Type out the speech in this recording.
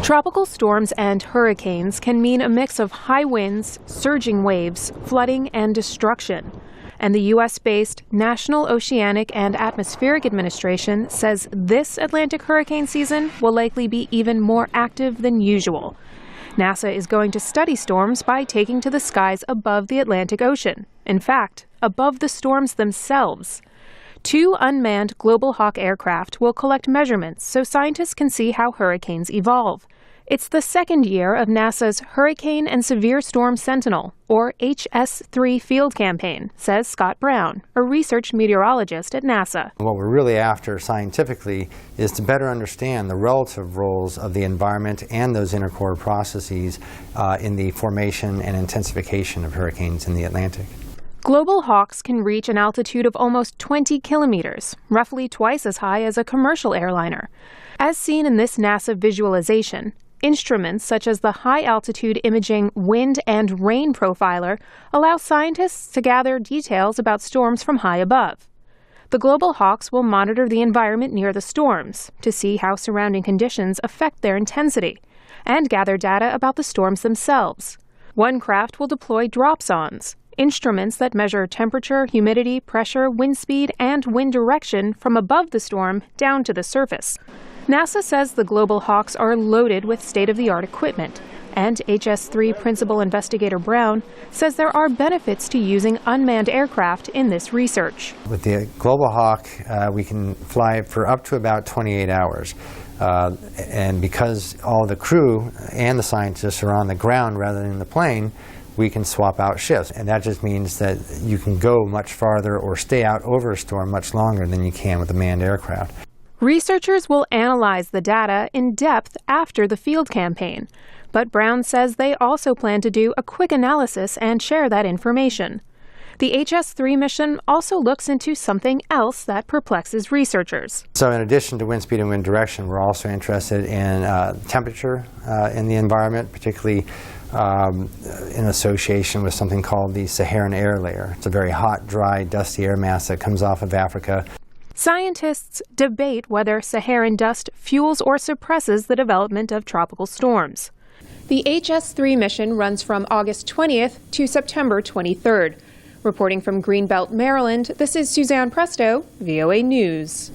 Tropical storms and hurricanes can mean a mix of high winds, surging waves, flooding, and destruction. And the U.S.-based National Oceanic and Atmospheric Administration says this Atlantic hurricane season will likely be even more active than usual. NASA is going to study storms by taking to the skies above the Atlantic Ocean. In fact, above the storms themselves. 2 unmanned Global Hawk aircraft will collect measurements so scientists can see how hurricanes evolve. It's the second year of NASA's Hurricane and Severe Storm Sentinel, or HS3 field campaign, says Scott Brown, a research meteorologist at NASA. What we're really after scientifically is to better understand the relative roles of the environment and those intercore processes in the formation and intensification of hurricanes in the Atlantic. Global Hawks can reach an altitude of almost 20 kilometers, roughly twice as high as a commercial airliner. As seen in this NASA visualization, instruments such as the high-altitude imaging wind and rain profiler allow scientists to gather details about storms from high above. The Global Hawks will monitor the environment near the storms to see how surrounding conditions affect their intensity and gather data about the storms themselves. One craft will deploy dropsondes, instruments that measure temperature, humidity, pressure, wind speed, and wind direction from above the storm down to the surface. NASA says the Global Hawks are loaded with state-of-the-art equipment, and HS3 Principal Investigator Brown says there are benefits to using unmanned aircraft in this research. With the Global Hawk, we can fly for up to about 28 hours. And because all the crew and the scientists are on the ground rather than in the plane, we can swap out shifts. And that just means that you can go much farther or stay out over a storm much longer than you can with a manned aircraft. Researchers will analyze the data in depth after the field campaign, but Brown says they also plan to do a quick analysis and share that information. The HS3 mission also looks into something else that perplexes researchers. So in addition to wind speed and wind direction, we're also interested in temperature in the environment, particularly in association with something called the Saharan air layer. It's a very hot, dry, dusty air mass that comes off of Africa. Scientists debate whether Saharan dust fuels or suppresses the development of tropical storms. The HS3 mission runs from August 20th to September 23rd. Reporting from Greenbelt, Maryland, this is Suzanne Presto, VOA News.